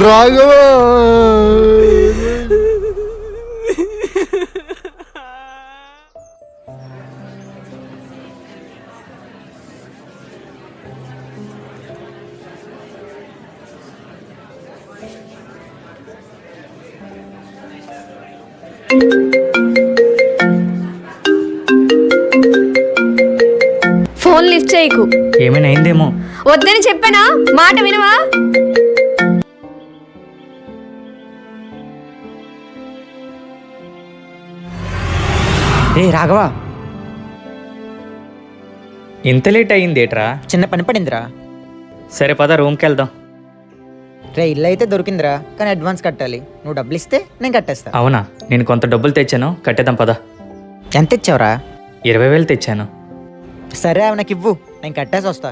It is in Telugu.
రాఘవ ఫోన్ లిఫ్ట్ చేయకు. ఏమైనా అయిందేమో. వద్దని చెప్పానా, మాట వినవా? రే రాఘవ, ఇంత లేట్ అయింది ఏట్రా? చిన్న పని పడిందిరా. సరే పద రూమ్కి వెళ్దాం. రే ఇల్లు అయితే దొరికిందిరా, కానీ అడ్వాన్స్ కట్టాలి. నువ్వు డబ్బులు ఇస్తే నేను కట్టేస్తా. అవునా? నేను కొంత డబ్బులు తెచ్చాను, కట్టేద్దాం పద. ఎంత ఇచ్చావురా? 20,000 తెచ్చాను. సరే అవి నాకు ఇవ్వు, నేను కట్టేసి వస్తా.